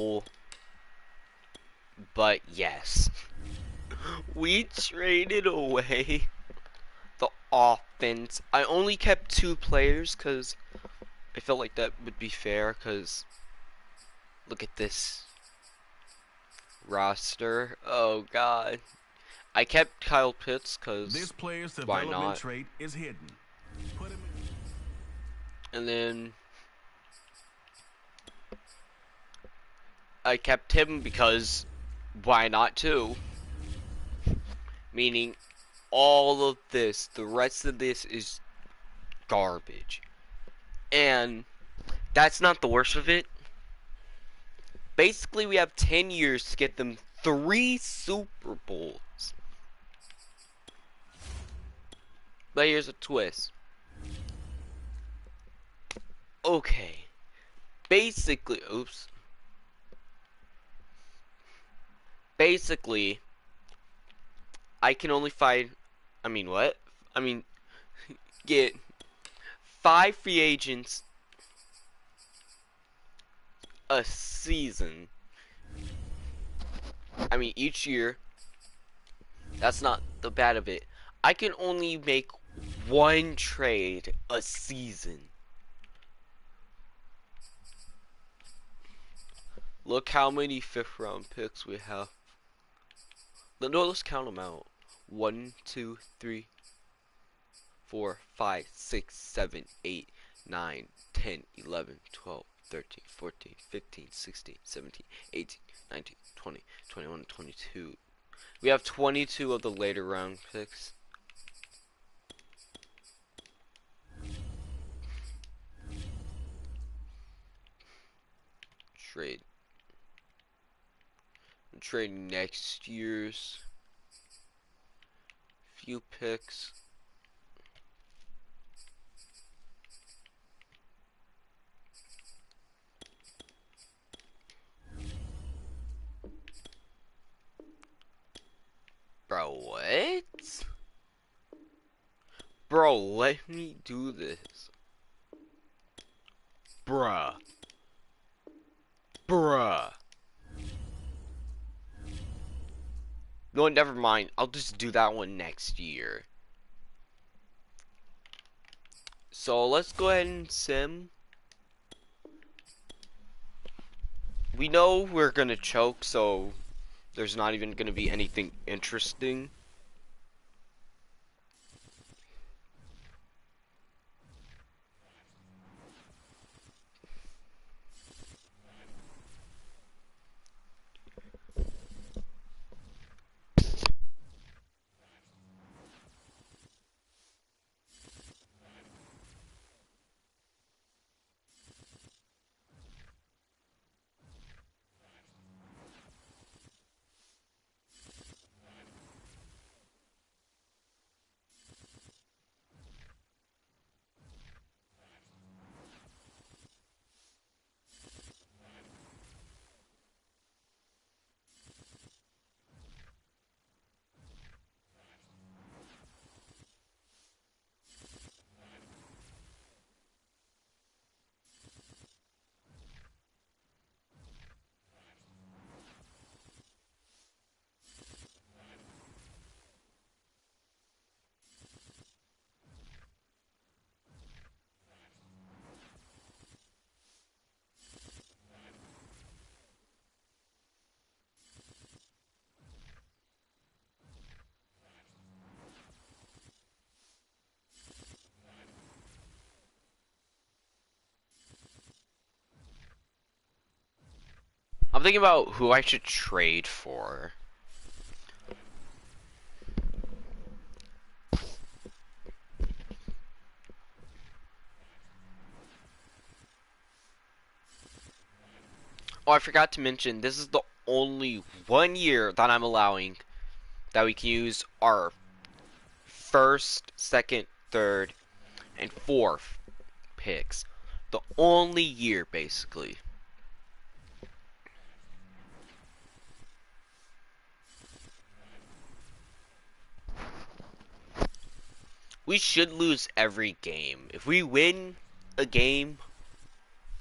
Oh, but yes, we traded away the offense. I only kept 2 players because I felt like that would be fair. Because look at this roster. Oh God, I kept Kyle Pitts This because player's why development not? trait is hidden. Put him in. And then I kept him because why not too? Meaning all of this, the rest of this is garbage. And that's not the worst of it. Basically, we have 10 years to get them 3 Super Bowls. But here's a twist. Okay. Basically, oops. Basically, I can only find, what? I mean, get 5 free agents a season. Each year. That's not the bad of it. I can only make 1 trade a season. Look how many 5th round picks we have. No, let's count them out. 1, 2, 3, 4, 5, 6, 7, 8, 9, 10, 11, 12, 13, 14, 15, 16, 17, 18, 19, 20, 21, 22. We have 22 of the later round picks. Trade. I'm trading next year's few picks. Bro, what? Bro, let me do this. Bruh. Bruh. No, never mind. I'll just do that one next year. So let's go ahead and sim. We know we're gonna choke, so there's not even gonna be anything interesting. I'm thinking about who I should trade for. Oh, I forgot to mention, this is the only 1 year that I'm allowing that we can use our first, second, third, and fourth picks. The only year, basically. We should lose every game. If we win a game,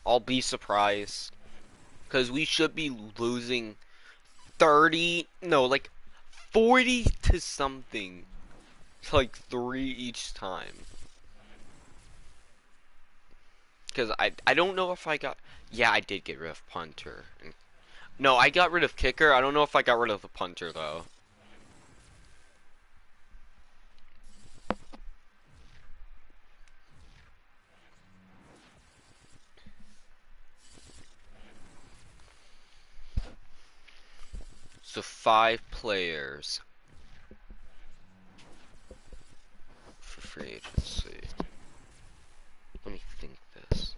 I'll be surprised. Because we should be losing 30, no, like 40 to something. It's like 3 each time. Because I don't know if I got... Yeah, I did get rid of punter. No, I got rid of kicker. I don't know if I got rid of the punter, though. So 5 players for free agency. Let me think this.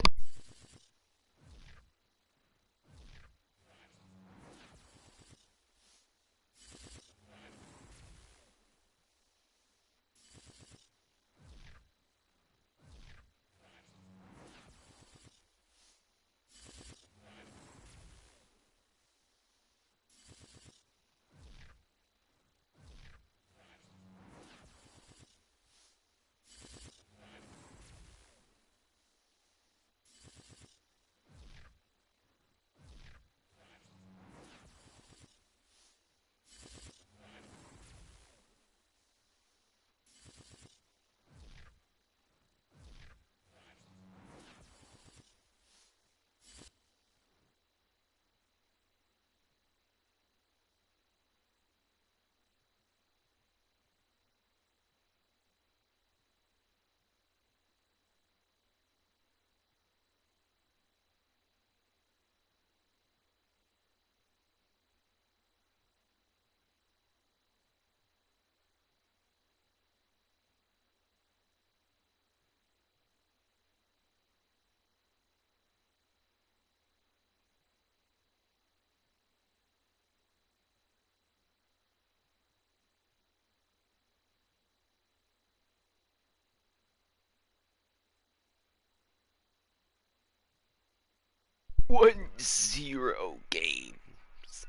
One zero games.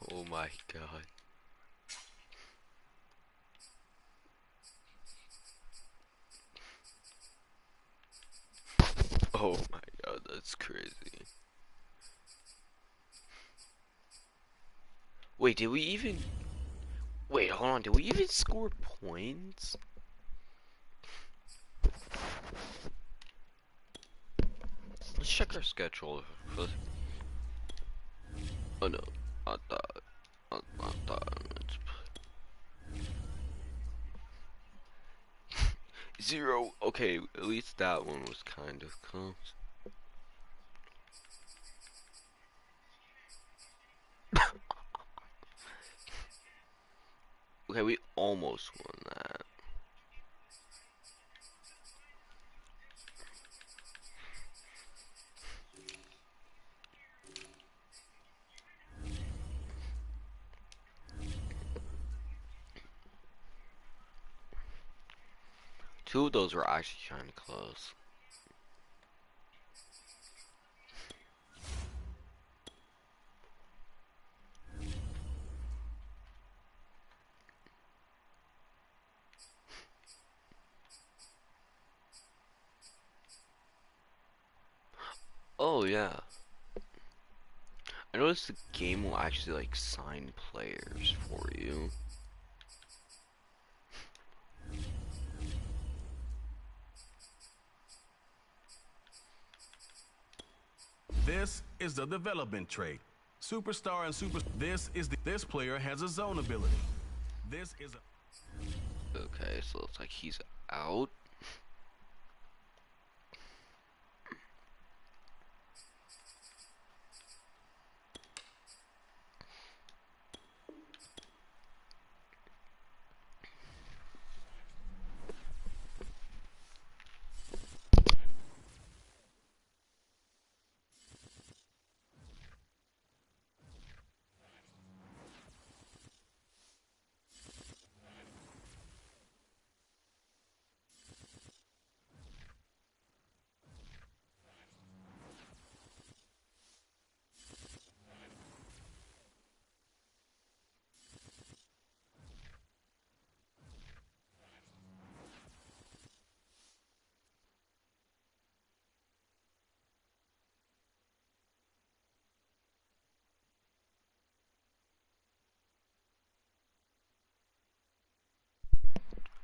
Oh my god. Oh my god, that's crazy. Wait, did we even... Wait, hold on, did we even score points? Let's check our schedule. Oh no, I thought... I thought... 0, okay, at least that one was kind of close. Okay, we almost won that. Two of those were actually kind of close. Oh yeah. I noticed the game will actually like sign players for you. This is the development trait. Superstar and super. This player has a zone ability. This is a. Okay, so looks like he's out.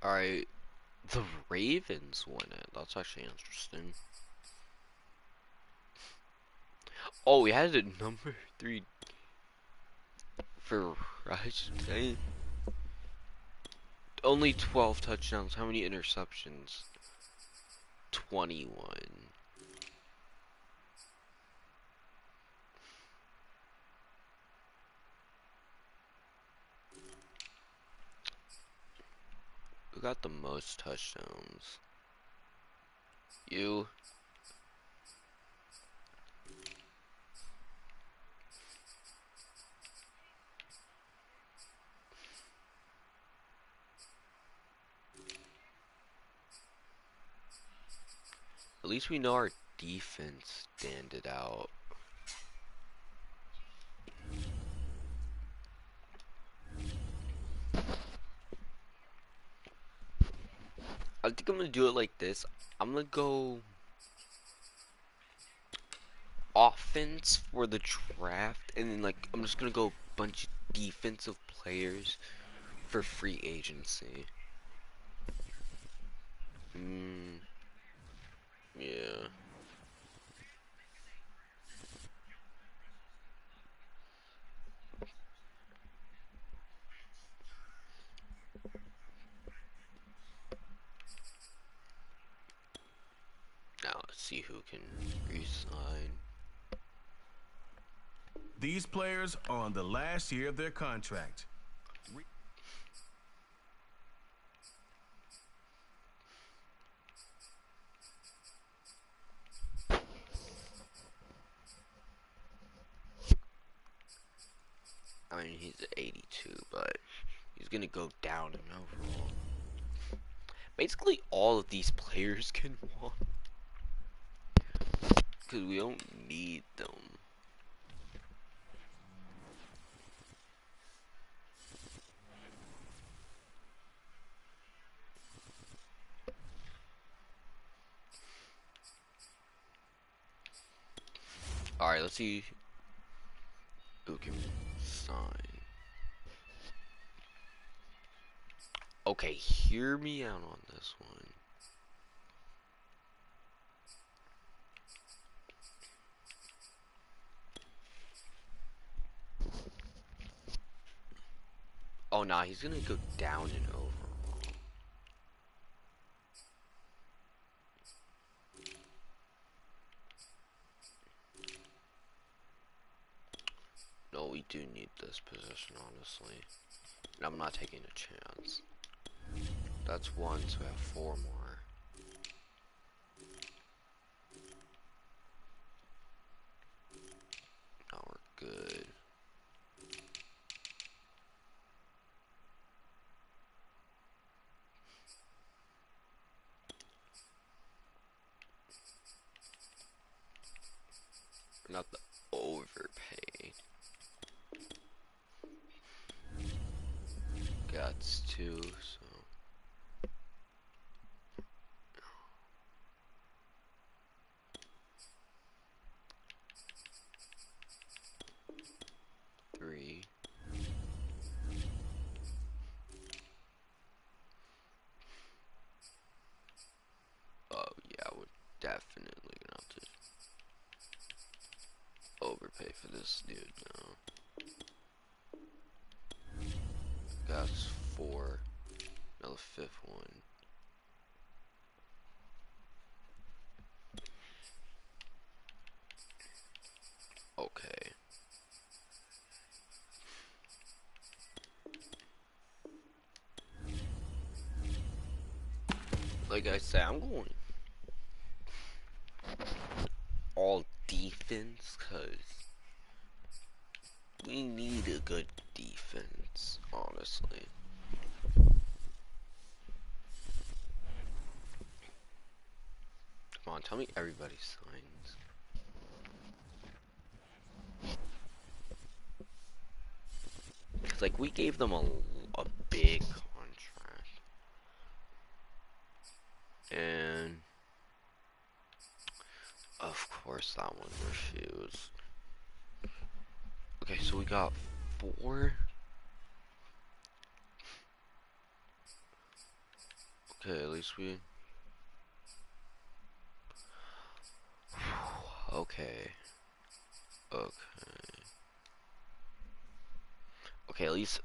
Alright, the Ravens won it. That's actually interesting. Oh, we had a number 3 for rushing. Only 12 touchdowns. How many interceptions? 21. Who got the most touchdowns? You. At least we know our defense standed out. I think I'm gonna do it like this. I'm gonna go offense for the draft, and then like I'm just gonna go bunch of defensive players for free agency. Yeah. Now let's see who can resign. These players are on the last year of their contract. I mean, he's at 82, but he's gonna go down in overall. Basically, all of these players can walk. Because we don't need them. Alright, let's see who can sign. Okay, hear me out on this one. Oh, nah, he's gonna go down in overall. No, we do need this position, honestly. And I'm not taking a chance. That's one, so we have 4 more. Now we're good. Not the overpay. Guts too, so. Three. Oh yeah, we're definitely gonna have to overpay for this dude now. That's 4. Now the 5th one. Okay. Like I said, I'm going all defense, cause we need a good defense, honestly. Come on, tell me everybody signs. Cause like we gave them a big contract, and of course that one refused. Okay, so we got 4. Okay, at least we. Okay. Okay. Okay, at least.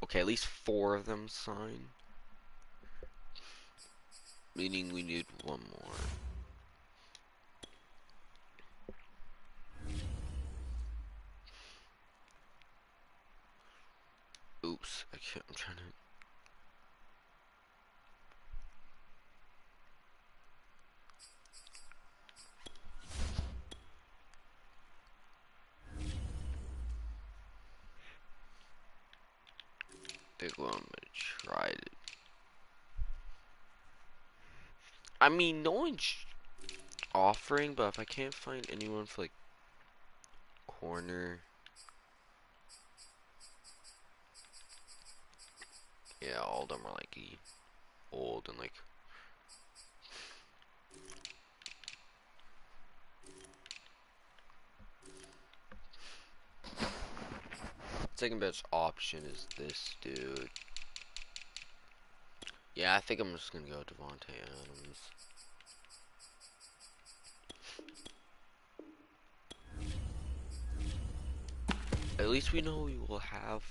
Okay, at least 4 of them signed. Meaning we need 1 more. Oops, I can't. I'm trying to. Think what I'm gonna try it. I mean, no one's offering, but if I can't find anyone for like corner, yeah, all of them are like old and like. Second best option is this dude. Yeah, I think I'm just gonna go Devontae Adams. At least we know we will have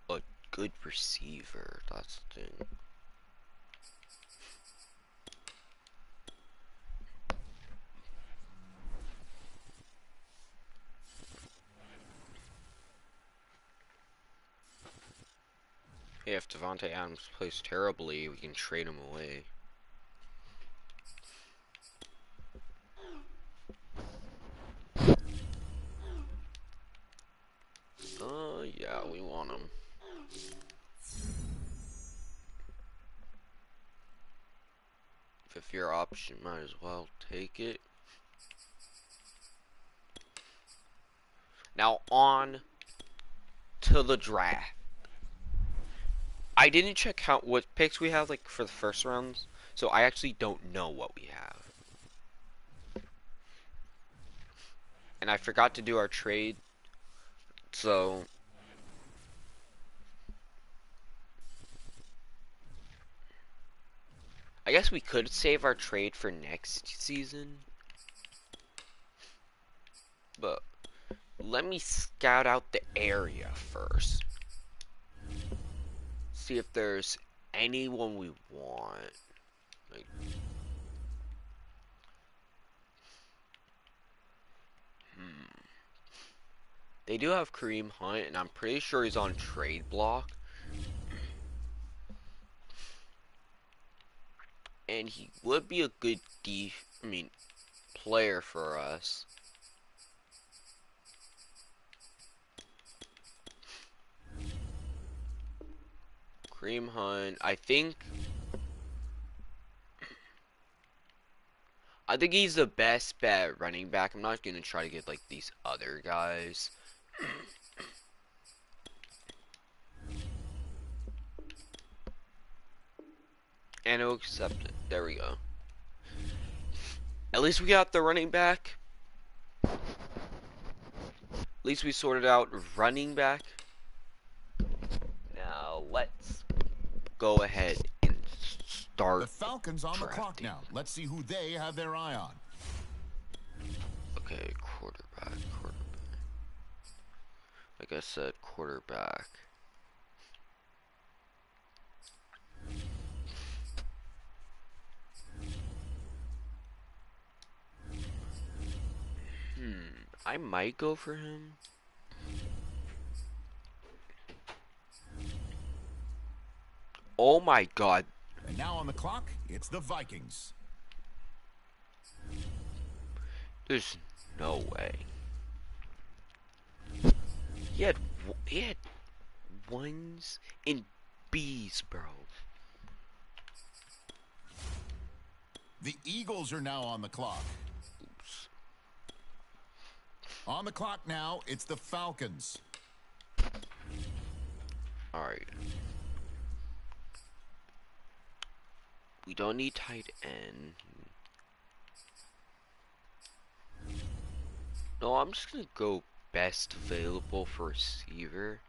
a good receiver. That's the thing. Hey, if Devontae Adams plays terribly, we can trade him away. Yeah, we want him. If your option, might as well take it. Now on to the draft. I didn't check out what picks we have like for the first rounds, so I actually don't know what we have. And I forgot to do our trade, so I guess we could save our trade for next season. But let me scout out the area first. See if there's anyone we want. Like, they do have Kareem Hunt, and I'm pretty sure he's on trade block. And he would be a good player for us. Kareem Hunt, I think he's the best bet at running back. I'm not gonna try to get like these other guys. And he'll accept it. There we go. At least we got the running back. At least we sorted out running back. Now let's go ahead and start. The Falcons on drafting. the clock now. Let's see who they have their eye on. Okay, quarterback. Like I said, quarterback. I might go for him. Oh my god. And now on the clock, it's the Vikings. There's no way. He had ones and B's, bro. The Eagles are now on the clock. Oops. On the clock now, it's the Falcons. Alright. We don't need tight end. No, I'm just gonna go best available for receiver.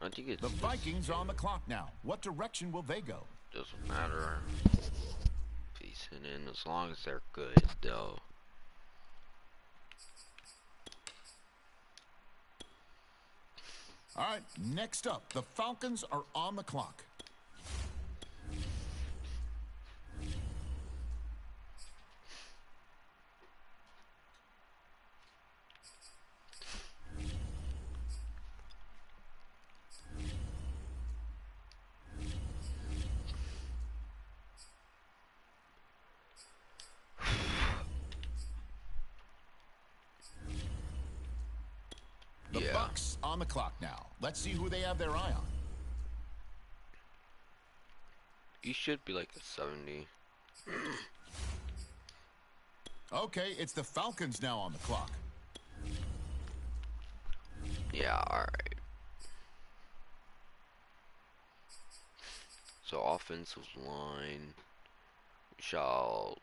I think it's The Vikings on the clock now. What direction will they go? Doesn't matter. Decent in as long as they're good, though. All right, next up, the Falcons are on the clock. The Yeah. Bucks on the clock now. Let's see who they have their eye on. You should be like a 70. Okay, it's the Falcons now on the clock. Yeah, alright. So offensive line shall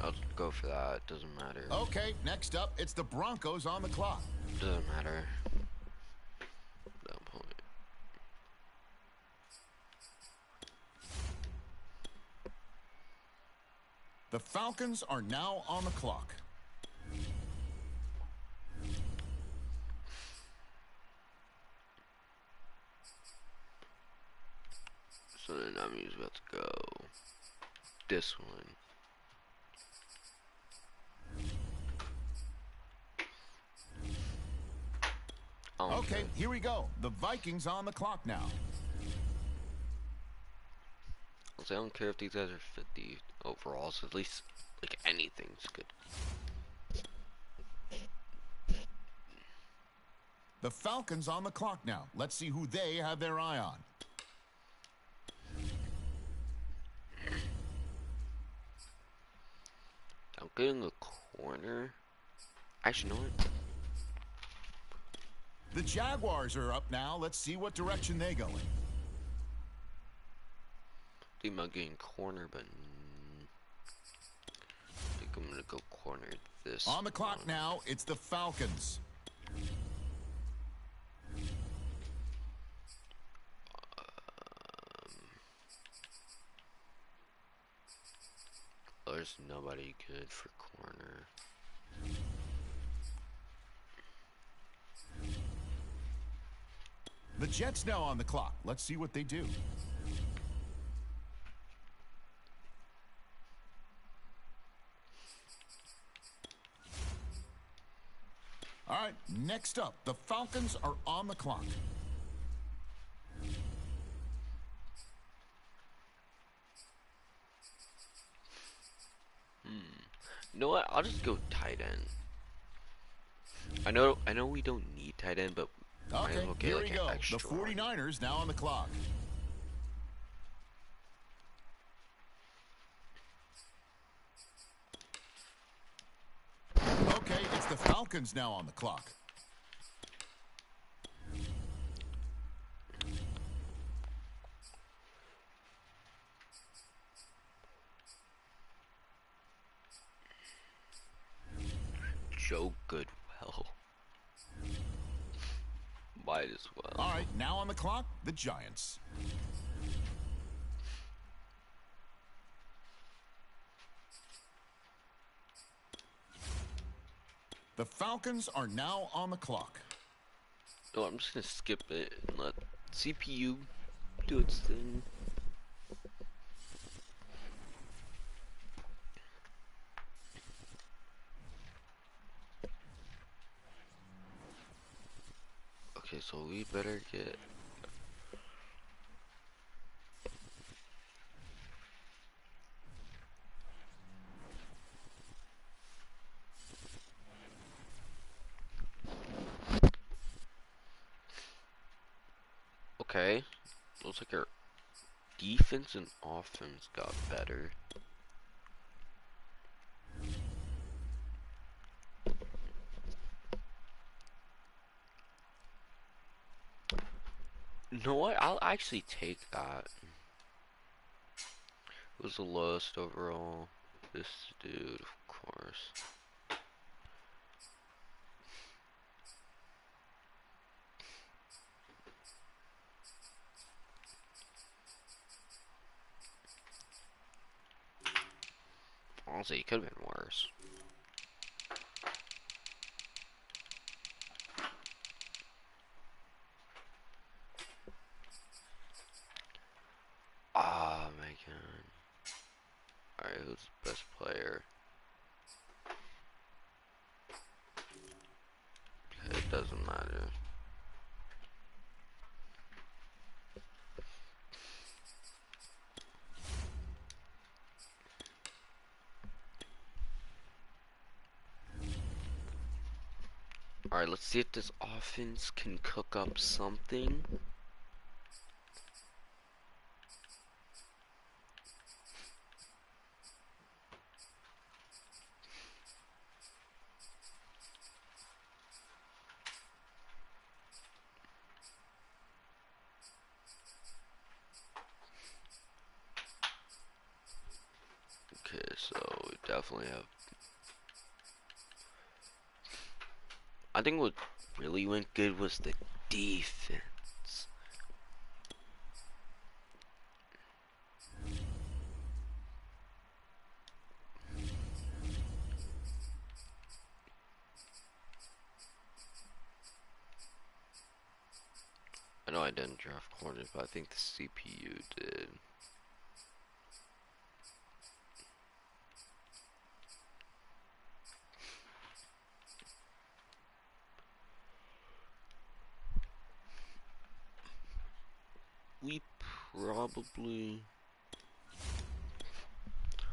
I'll go for that. Doesn't matter. Okay, next up, it's the Broncos on the clock. Doesn't matter. At that point. The Falcons are now on the clock. So then that means we have to go this one. Okay, here we go. The Vikings on the clock now. I don't care if these guys are 50 overall, so at least like anything's good. The Falcons on the clock now. Let's see who they have their eye on. I'm getting a corner. Actually, you know what? The Jaguars are up now. Let's see what direction they go in. I think I'm getting corner, but I think I'm gonna go corner this. On the clock one. now, it's the Falcons. There's nobody good for corner. The Jets now on the clock. Let's see what they do. All right, next up, the Falcons are on the clock. You know what? I'll just go tight end. I know we don't need tight end, but might as Okay, well get here like we an go. extra The one. 49ers now on the clock. Okay, it's the Falcons now on the clock. Joe Goodwell. Might as well. All right, now on the clock, the Giants. The Falcons are now on the clock. No, I'm just gonna skip it and let CPU do its thing. Okay, so we better get okay. Looks like our defense and offense got better. You know what? I'll actually take that. It was the lowest overall. This dude, of course. Honestly, it could have been worse. Oh my god. Alright, who's the best player? It doesn't matter. Alright, let's see if this offense can cook up something. Okay, so we definitely have. I think what really went good was the defense. I know I didn't draft corners, but I think the CPU did.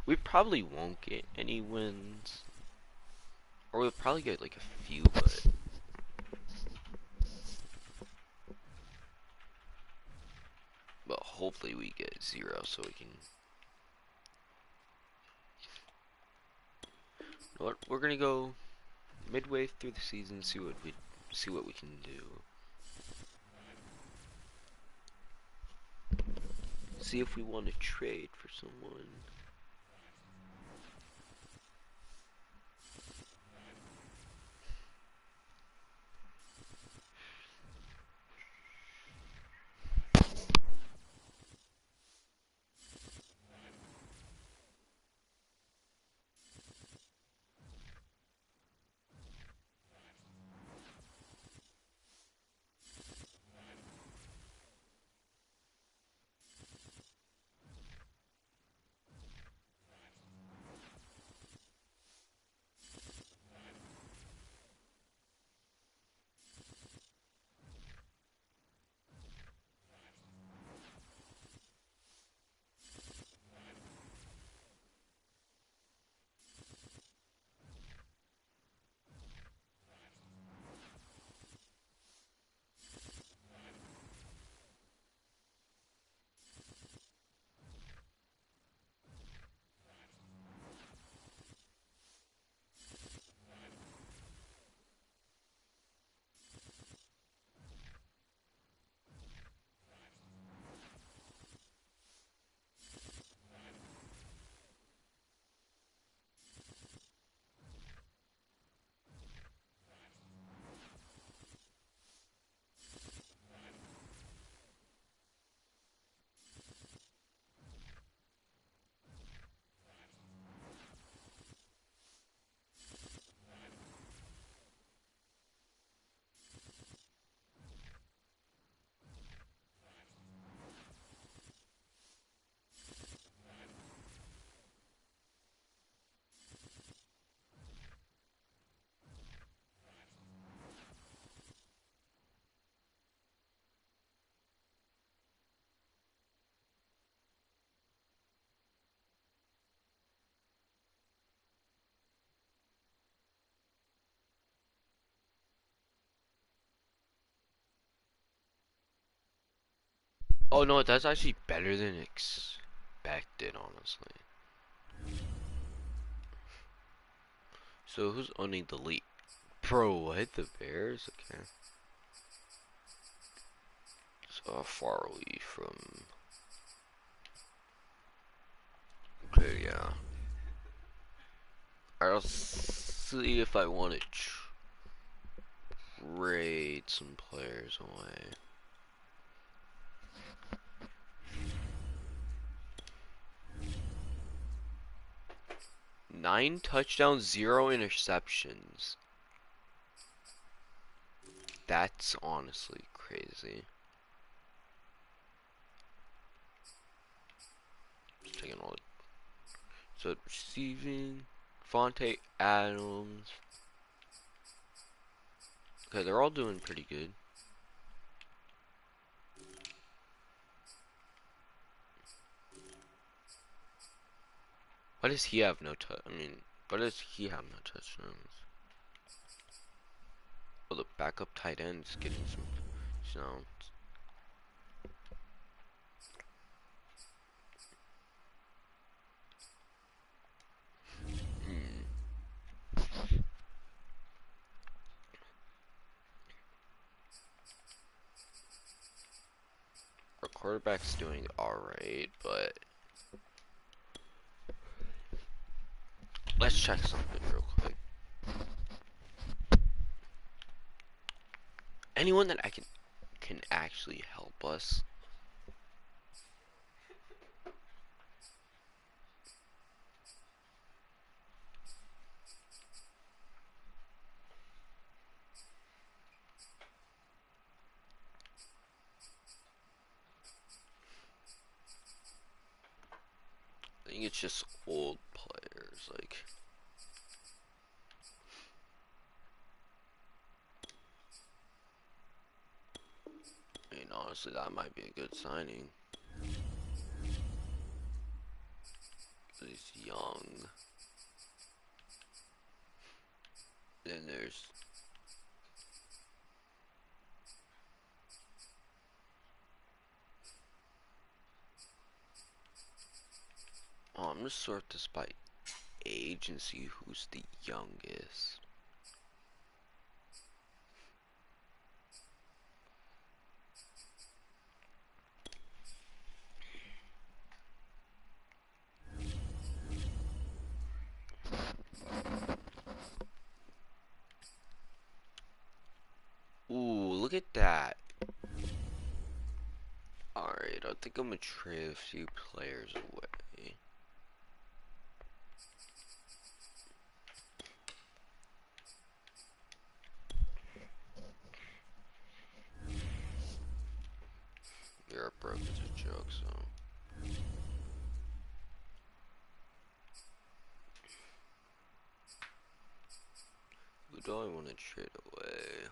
We probably won't get any wins, or we'll probably get like a few, but hopefully we get 0 so we can. You know what? We're gonna go midway through the season, see what we can do. See if we want to trade for someone. Oh no, that's actually better than expected, honestly. So who's owning the lead? Bro, what? The Bears? Okay. So how far are we from? Okay, yeah. Alright, I'll see if I want to trade some players away. 9 touchdowns, 0 interceptions. That's honestly crazy. Just taking all. So receiving, Fonte Adams. Okay, they're all doing pretty good. Why does he have no touch? I mean, why does he have no touchdowns? Oh, the backup tight end is getting some sounds. Our quarterback's doing alright, but let's check something real quick. Anyone that I can actually help us? I think it's just old players, like. I mean, honestly, that might be a good signing. He's young. Then there's. Oh, I'm gonna sort this by age and see who's the youngest. Ooh, look at that. Alright, I think I'm gonna trade a few players away. Europe broke is a joke, so. Who do I want to trade away?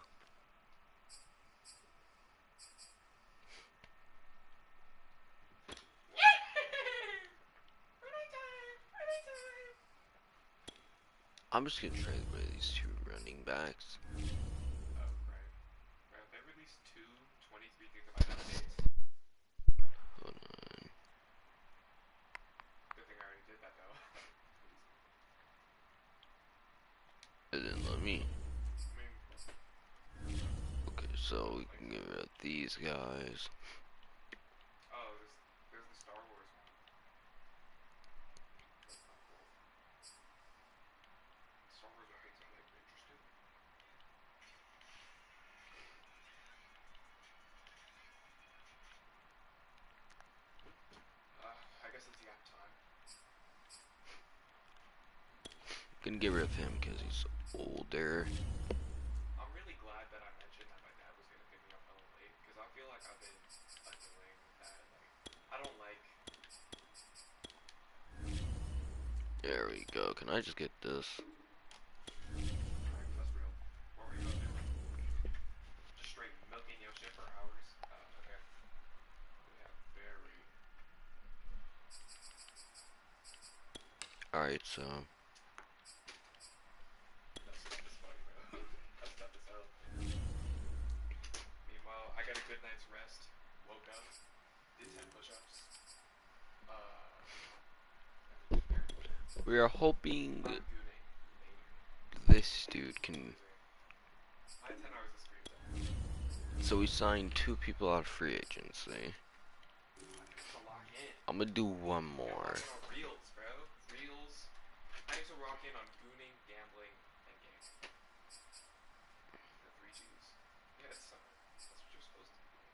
I'm just gonna trade away these 2 running backs. Oh, right. Right, they released two 23 gigabyte updates. Hold on. Good thing I already did that, though. It didn't let me. I mean, Okay, so we can get rid of these guys. oh, there's the Star Wars one. That's kind of cool. Star Wars one makes me like interested. I guess it's yap time. Gonna get rid of him because he's older. I'm really glad that I mentioned that my dad was gonna pick me up hella late, because I feel like I've been annoying with that. Like, I don't like. There we go. Can I just get this? Alright, that's real. What were you about to do? Just straight milking your shit for hours? Okay. We have very. Alright, so. That's funny, bro. That's tough as hell. Meanwhile, I got a good night's rest. Woke up, did 10 push-ups. We are hoping I'm gooning later. this dude can. I had 10 hours of screen time. So we signed 2 people out of free agency. To lock in. I'm gonna do one Yeah, more. lock in on reels, bro. Reels. I need to lock in on gooning, gambling, and gaming. The 3 Gs. Yeah, it's summer. That's what you're supposed to be doing.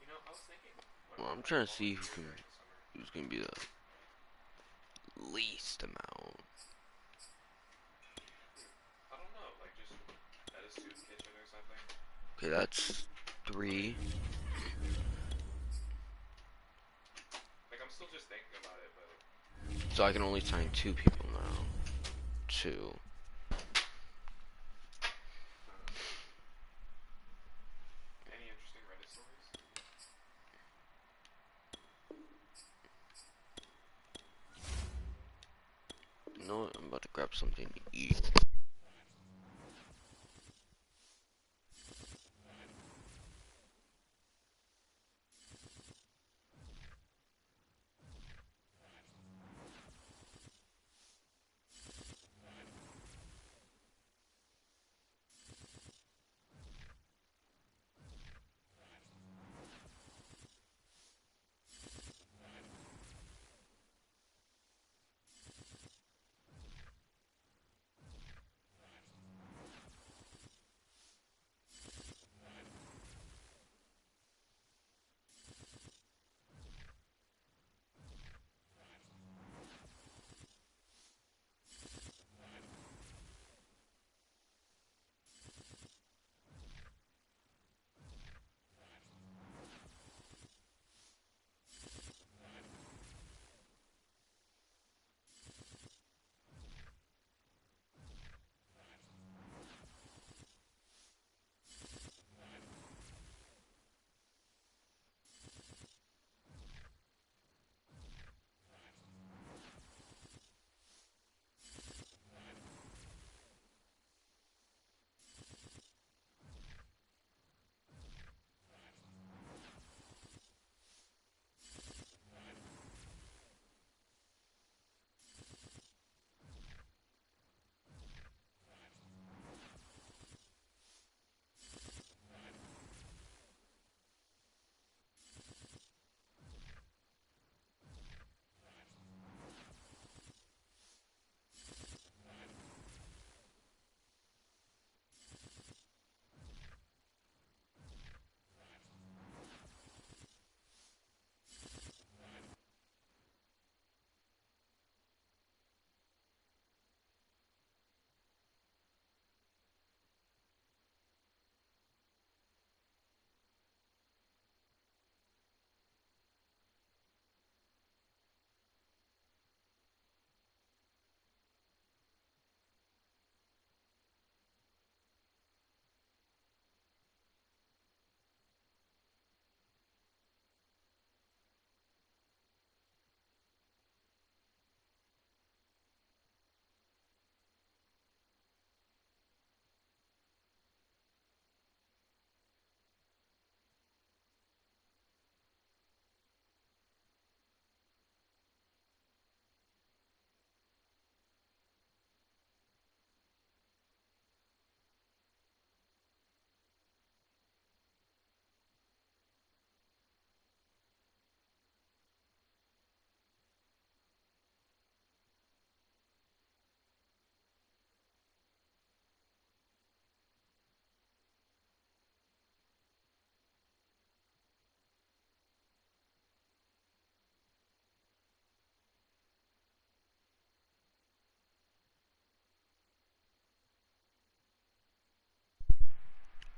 You know, I was thinking. What Well, about I'm like trying to see volunteer who can, during the summer? who's gonna be the least amount. I don't know, like just at a soup kitchen or something. Okay, that's 3. Like I'm still just thinking about it, but So I can only sign 2 people now. 2. any interesting Reddit stories? You know what? I'm about to grab something to eat.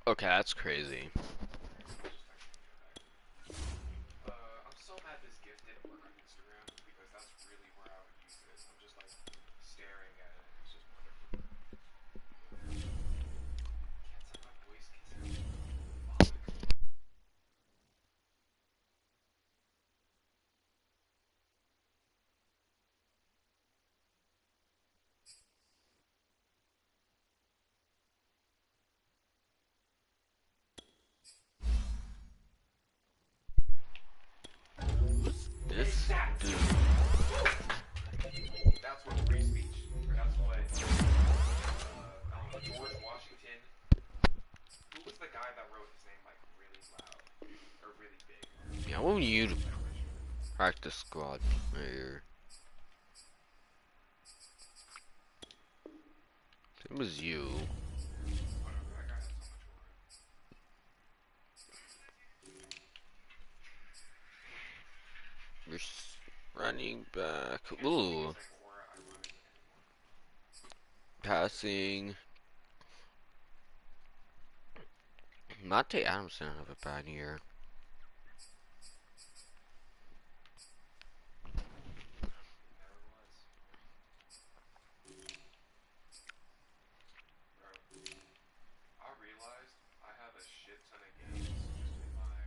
Okay, that's crazy. I'm so mad this GIF didn't work on Instagram because that's really where I would use it. I'm just like staring at it. It's just wonderful. Can't send my voice kissing. Fuck. This Exactly. dude. That's what free speech, or that's what, I don't know, George Washington. Who was the guy that wrote his name like really loud or really big? Yeah, I want you to Like Richard. practice squad player. It was you. Whatever. That guy had so much aura. You're Running back. Can't Ooh. amazing or ironic. Passing. Monte Adams didn't have a bad year. Never was. Bro, I realized I have a shit ton of games just in my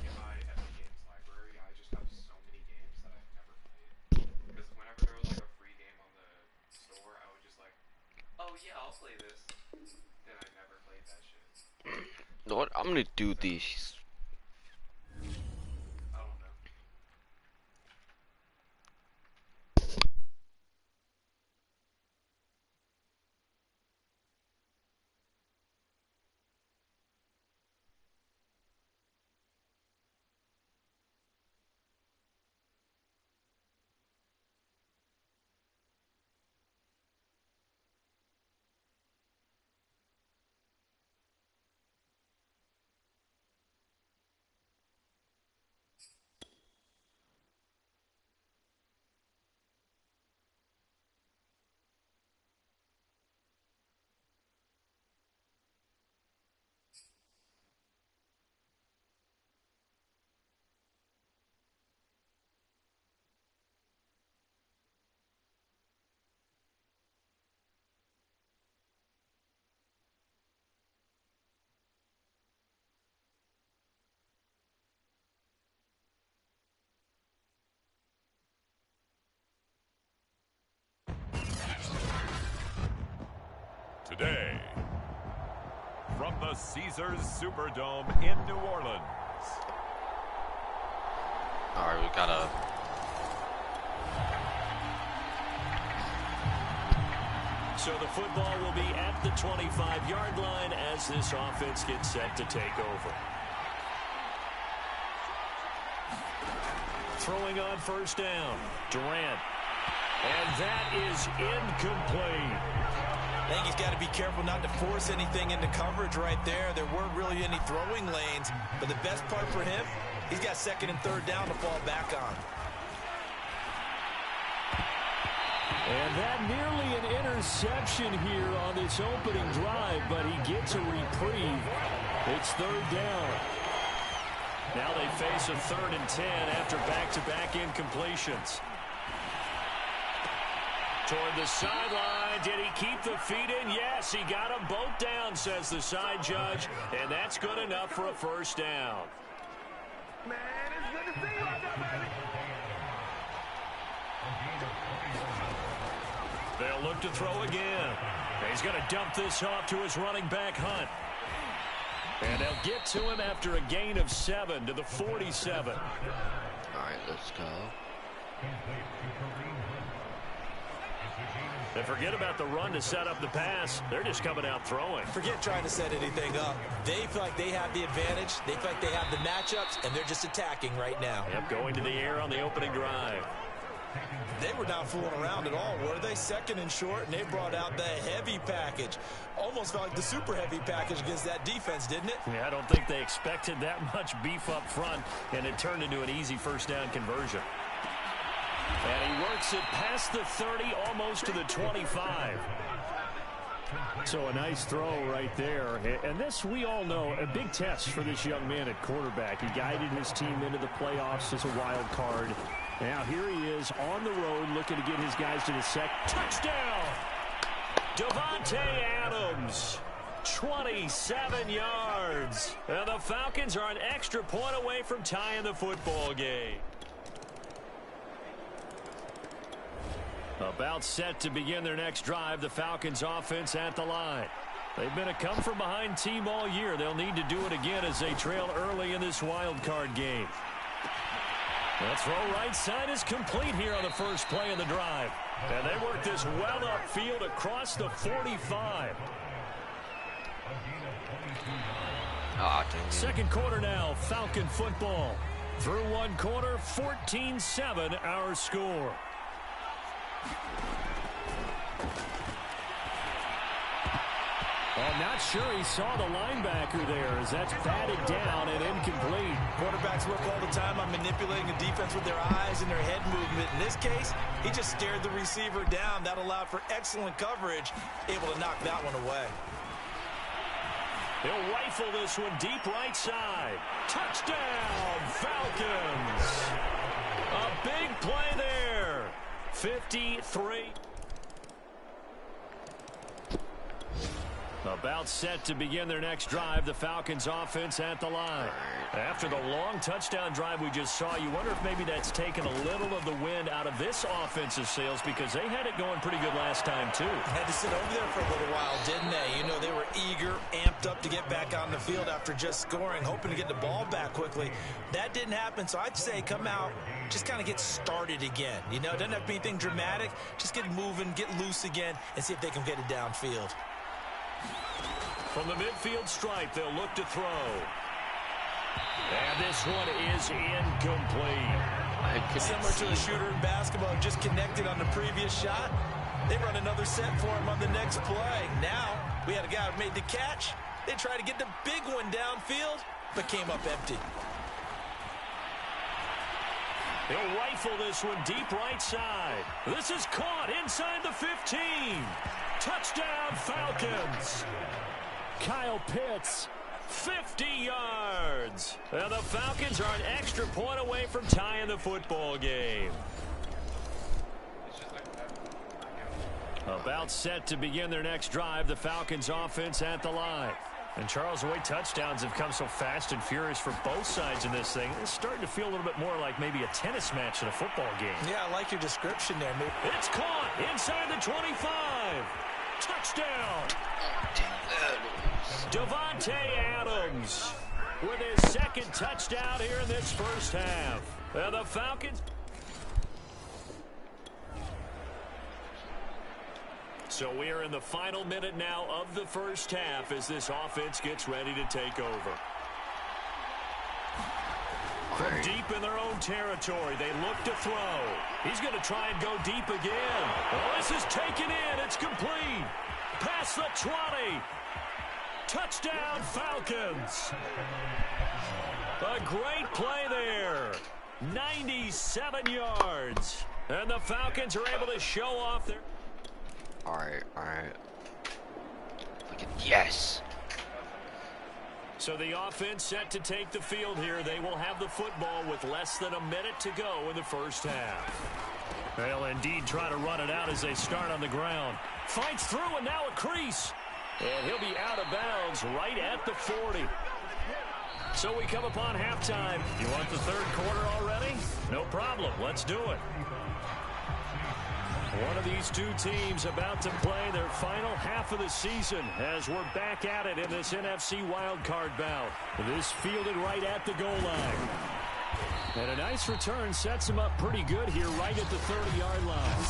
in my Epic Games library. I just have so many games that I've never played. Because whenever there was like a free game on the store, I would just like, oh yeah, I'll play this. Then I never played that shit. You know what? I'm gonna do these. I don't know. Today, from the Caesars Superdome in New Orleans. Alright, we gotta. So the football will be at the 25-yard line as this offense gets set to take over. Throwing on first down, Durant. And that is incomplete. I think he's got to be careful not to force anything into coverage right there. There weren't really any throwing lanes, but the best part for him, he's got second and third down to fall back on. And that nearly an interception here on this opening drive, but he gets a reprieve. It's third down. Now they face a 3rd and 10 after back-to-back incompletions. Toward the sideline. Did he keep the feet in? Yes, he got them both down, says the side judge, and that's good enough for a first down. Man, it's good to see you out there, baby. They'll look to throw again. He's going to dump this off to his running back, Hunt. And they'll get to him after a gain of 7 to the 47. Alright, let's go. And forget about the run to set up the pass. They're just coming out throwing. Forget trying to set anything up. They feel like they have the advantage. They feel like they have the matchups, and they're just attacking right now. Yep, going to the air on the opening drive. They were not fooling around at all, were they? Second and short, and they brought out the heavy package. Almost felt like the super heavy package against that defense, didn't it? Yeah, I don't think they expected that much beef up front, and it turned into an easy first down conversion. And he works it past the 30, almost to the 25. So a nice throw right there. And this, we all know, a big test for this young man at quarterback. He guided his team into the playoffs as a wild card. Now here he is on the road looking to get his guys to the touchdown! Davante Adams, 27 yards. And the Falcons are an extra point away from tying the football game. About set to begin their next drive, the Falcons offense at the line. They've been a come-from-behind team all year. They'll need to do it again as they trail early in this wild card game. The throw right side is complete here on the first play of the drive. And they work this well upfield across the 45. Second quarter now, Falcon football. Through one quarter, 14-7 our score. Oh, not sure he saw the linebacker there as that's batted down and incomplete. Quarterbacks work all the time on manipulating the defense with their eyes and their head movement. In this case, he just stared the receiver down. That allowed for excellent coverage, able to knock that one away. He'll rifle this one deep right side. Touchdown, Falcons. A big play there. 53. About set to begin their next drive. The Falcons offense at the line. After the long touchdown drive we just saw, you wonder if maybe that's taken a little of the wind out of this offensive sails because they had it going pretty good last time too. Had to sit over there for a little while, didn't they? You know, they were eager, amped up to get back on the field after just scoring, hoping to get the ball back quickly. That didn't happen, so I'd say come out, just kind of get started again. You know, it doesn't have to be anything dramatic. Just get moving, get loose again, and see if they can get it downfield. From the midfield stripe, they'll look to throw. And this one is incomplete. Similar to a shooter in basketball who just connected on the previous shot. They run another set for him on the next play. Now, we had a guy who made the catch. They tried to get the big one downfield, but came up empty. He'll rifle this one deep right side. This is caught inside the 15. Touchdown, Falcons. Kyle Pitts, 50 yards. And the Falcons are an extra point away from tying the football game. About set to begin their next drive. The Falcons offense at the line. And Charles, the way touchdowns have come so fast and furious for both sides in this thing, it's starting to feel a little bit more like maybe a tennis match than a football game. Yeah, I like your description there. It's caught inside the 25. Touchdown. Davante Adams with his second touchdown here in this first half. And the Falcons. So we are in the final minute now of the first half as this offense gets ready to take over. From deep in their own territory, they look to throw. He's going to try and go deep again. Well, this is taken in. It's complete. Past the 20. Touchdown, Falcons. A great play there. 97 yards. And the Falcons are able to show off their... All right. Yes. So the offense set to take the field here. They will have the football with less than a minute to go in the first half. They'll indeed try to run it out as they start on the ground. Fights through and now a crease. And he'll be out of bounds right at the 40. So we come upon halftime. You want the third quarter already? No problem. Let's do it. One of these two teams about to play their final half of the season as we're back at it in this NFC wildcard bout. This fielded right at the goal line. And a nice return sets him up pretty good here right at the 30-yard line.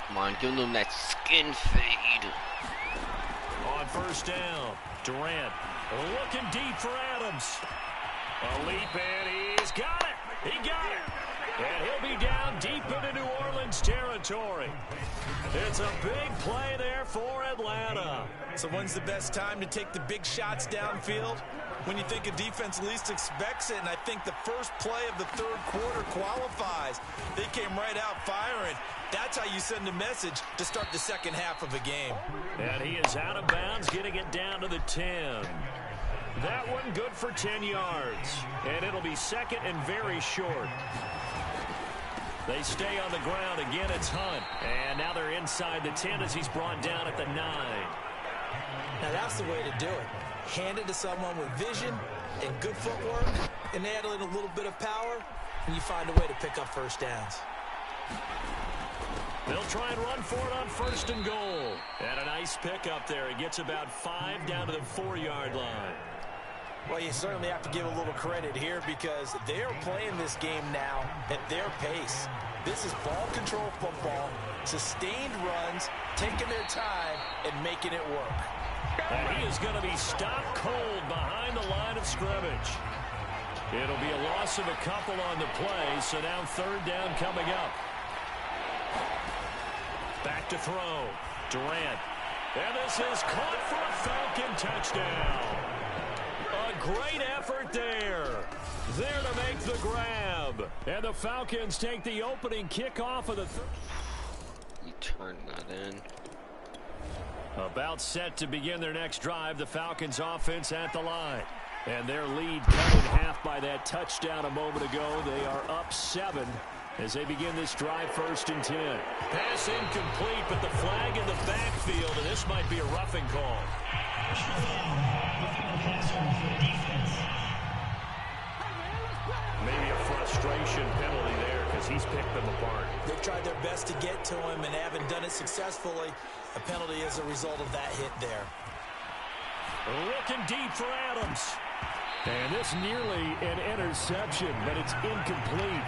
Come on, give them that skin fade. On first down, Durant looking deep for Adams. A leap, and he's got it. He got it. And he'll be down deep into New Orleans territory. It's a big play there for Atlanta. So when's the best time to take the big shots downfield? When you think a defense least expects it, and I think the first play of the third quarter qualifies. They came right out firing. That's how you send a message to start the second half of a game. And he is out of bounds, getting it down to the 10. That one good for 10 yards. And it'll be second and very short. They stay on the ground. Again, it's Hunt. And now they're inside the 10 as he's brought down at the 9. Now that's the way to do it. Hand it to someone with vision and good footwork, and add in a little bit of power, and you find a way to pick up first downs. They'll try and run for it on first and goal. And a nice pick up there. He gets about 5 down to the 4-yard line. Well, you certainly have to give a little credit here because they're playing this game now at their pace. This is ball control football, sustained runs, taking their time, and making it work. And he is going to be stopped cold behind the line of scrimmage. It'll be a loss of a couple on the play, so now third down coming up. Back to throw. Durant. And this is caught for a Falcon touchdown. A great effort there. There to make the grab. And the Falcons take the opening kickoff of the You turn that in. About set to begin their next drive. The Falcons offense at the line. And their lead cut in half by that touchdown a moment ago. They are up 7 as they begin this drive, 1st and 10. Pass incomplete, but the flag in the backfield, and this might be a roughing call. Maybe a frustration penalty there because he's picked them apart. They've tried their best to get to him and haven't done it successfully. A penalty as a result of that hit there. Looking deep for Adams. And this nearly an interception, but it's incomplete.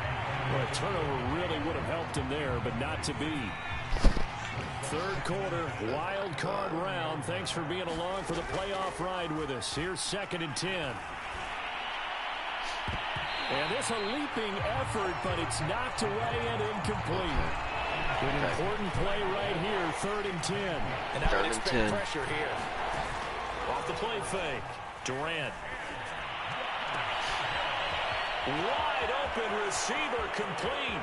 Well, a turnover really would have helped him there, but not to be. Third quarter, wild card round. Thanks for being along for the playoff ride with us. Here's 2nd and 10. And this a leaping effort, but it's knocked away and incomplete. An important play right here, 3rd and 10. And I would expect pressure here. Off the play fake. Durant. Wide open receiver complete.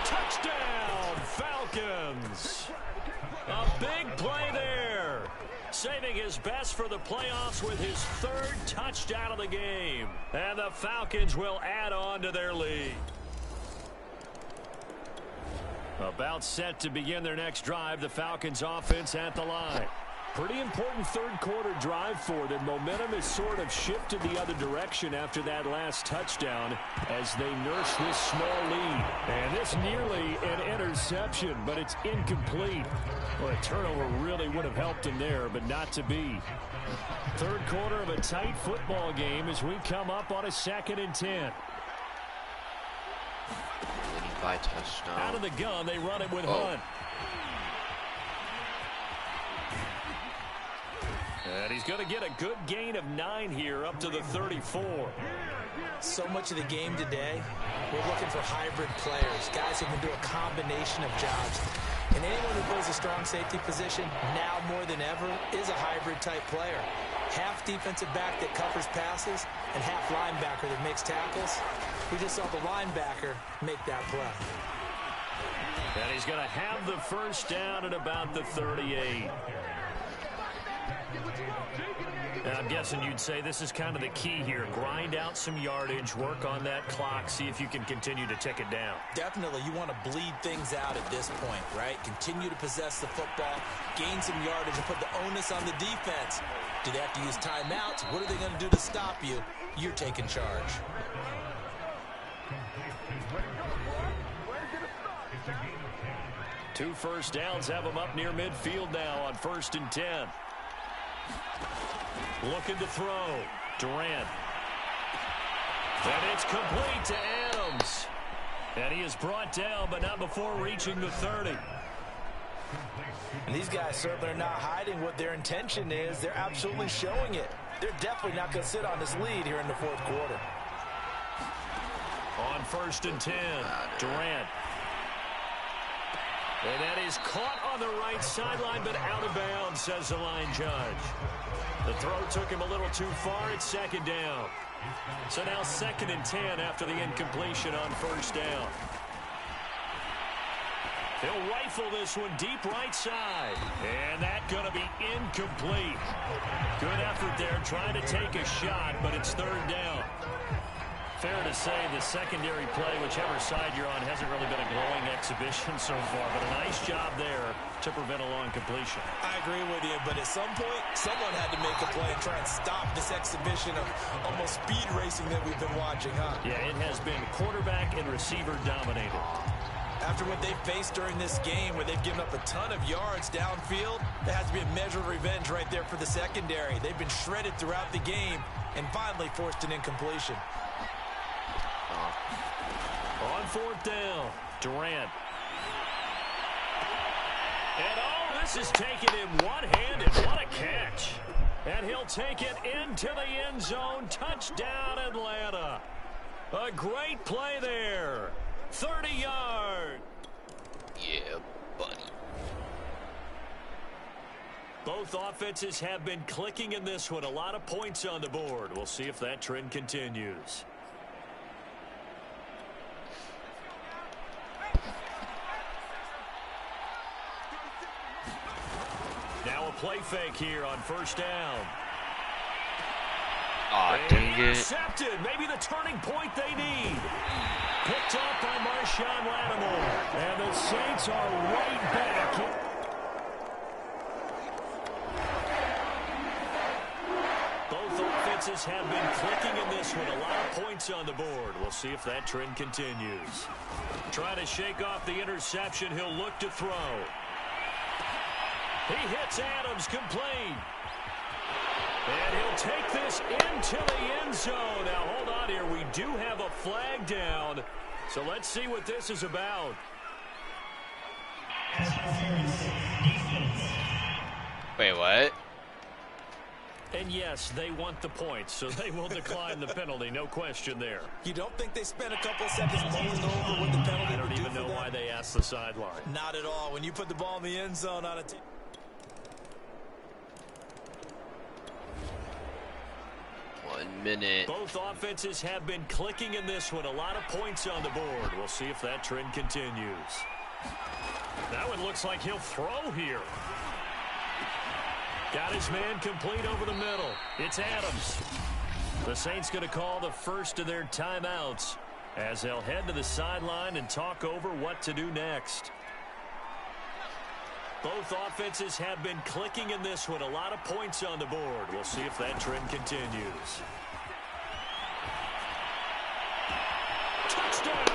Touchdown, Falcons. A big play there. Saving his best for the playoffs with his 3rd touchdown of the game. And the Falcons will add on to their lead. About set to begin their next drive. The Falcons offense at the line. Pretty important 3rd quarter drive for them. Momentum has sort of shifted the other direction after that last touchdown as they nurse this small lead. And this nearly an interception, but it's incomplete. Well, a turnover really would have helped them there, but not to be. 3rd quarter of a tight football game as we come up on a 2nd and 10. By touchdown. Out of the gun, they run it with Hunt. And he's going to get a good gain of 9 here up to the 34. So much of the game today, we're looking for hybrid players, guys who can do a combination of jobs. And anyone who plays a strong safety position, now more than ever, is a hybrid type player. Half defensive back that covers passes and half linebacker that makes tackles. We just saw the linebacker make that play. And he's going to have the 1st down at about the 38. And I'm guessing you'd say this is kind of the key here. Grind out some yardage, work on that clock, see if you can continue to tick it down. Definitely. You want to bleed things out at this point, right? Continue to possess the football, gain some yardage, and put the onus on the defense. Do they have to use timeouts? What are they going to do to stop you? You're taking charge. Two 1st downs have them up near midfield now on 1st and 10. Looking to throw. Durant. And it's complete to Adams. And he is brought down, but not before reaching the 30. And these guys certainly are not hiding what their intention is. They're absolutely showing it. They're definitely not going to sit on this lead here in the 4th quarter. On 1st and 10, Durant. And that is caught on the right sideline, but out of bounds, says the line judge. The throw took him a little too far. It's 2nd down. So now 2nd and 10 after the incompletion on 1st down. He'll rifle this one deep right side. And that going to be incomplete. Good effort there trying to take a shot, but it's 3rd down. Fair to say the secondary play, whichever side you're on, hasn't really been a glowing exhibition so far, but a nice job there to prevent a long completion. I agree with you, but at some point, someone had to make a play and try and stop this exhibition of almost speed racing that we've been watching, huh? Yeah, it has been quarterback and receiver dominated. After what they've faced during this game, where they've given up a ton of yards downfield, there has to be a measure of revenge right there for the secondary. They've been shredded throughout the game and finally forced an incompletion. On 4th down, Durant. And this is taken in one-handed. What a catch. And he'll take it into the end zone. Touchdown, Atlanta. A great play there. 30 yards. Yeah, buddy. Both offenses have been clicking in this one. A lot of points on the board. We'll see if that trend continues. Now a play fake here on first down. Aw, dang it. Intercepted. Maybe the turning point they need. Picked up by Marshawn Lattimore. And the Saints are right back. Both offenses have been clicking in this one. A lot of points on the board. We'll see if that trend continues. Trying to shake off the interception. He'll look to throw. He hits Adams complete. And he'll take this into the end zone. Now, hold on here. We do have a flag down. So let's see what this is about. Wait, what? And yes, they want the points, so they will decline the penalty. No question there. You don't think they spent a couple seconds mulling over what the penalty I don't would do even know for why them? they asked the sideline. Not at all. When you put the ball in the end zone on a team. Minute. Both offenses have been clicking in this one. A lot of points on the board. We'll see if that trend continues. That one looks like he'll throw here. Got his man complete over the middle. It's Adams. The Saints going to call the first of their timeouts as they'll head to the sideline and talk over what to do next. Both offenses have been clicking in this one. A lot of points on the board. We'll see if that trend continues. Touchdown!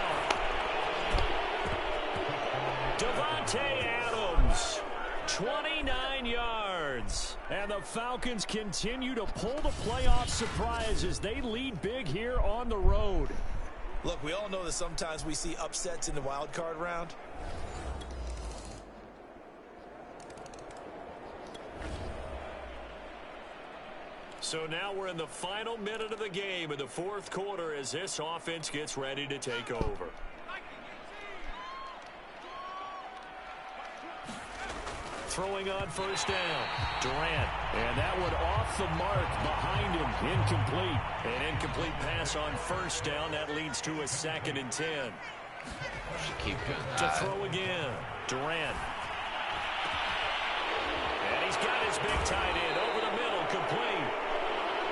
Devontae Adams, 29 yards. And the Falcons continue to pull the playoff surprise as they lead big here on the road. Look, we all know that sometimes we see upsets in the wild card round. So now we're in the final minute of the game in the fourth quarter as this offense gets ready to take over. Throwing on first down, Durant. And that one off the mark behind him, incomplete. An incomplete pass on first down. That leads to a 2nd and 10. Should keep doing To that. throw again, Durant. And he's got his big tight end over the middle, complete.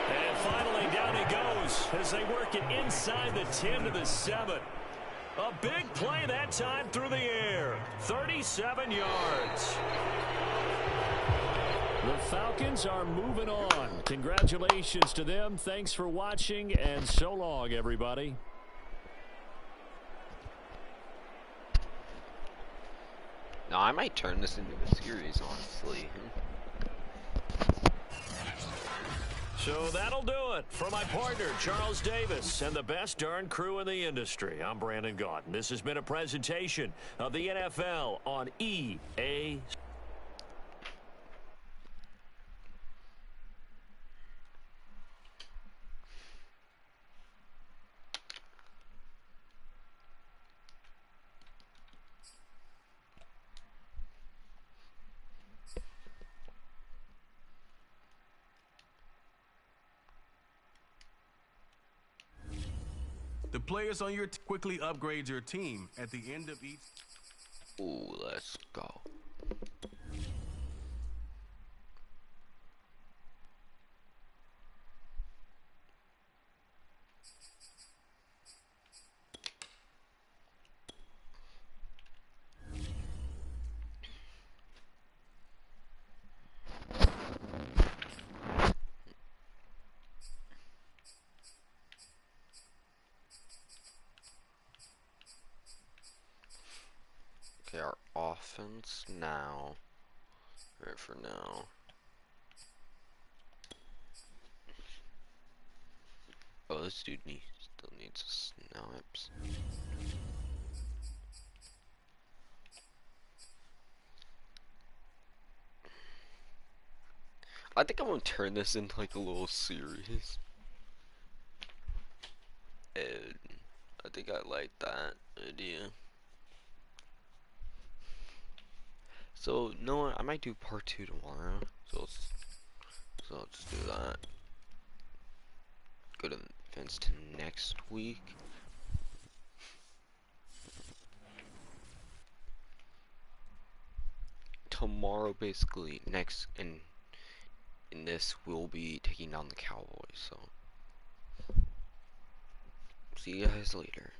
And finally down he goes as they work it inside the 10 to the 7. A big play that time through the air. 37 yards. The Falcons are moving on. Congratulations to them. Thanks for watching, and so long, everybody. No, I might turn this into a series, honestly. So that'll do it for my partner, Charles Davis, and the best darn crew in the industry. I'm Brandon Gaunt. This has been a presentation of the NFL on EA. The players on your quickly upgrade your team at the end of each. Ooh, let's go. Okay, our offense now. Right for now. Oh, this dude still needs snaps. I think I'm gonna turn this into like a little series. And I think I like that idea. So, no, what? I might do part 2 tomorrow. So let's do that. Go to events to next week. Tomorrow, basically, next in this, we'll be taking down the Cowboys. So, see you guys later.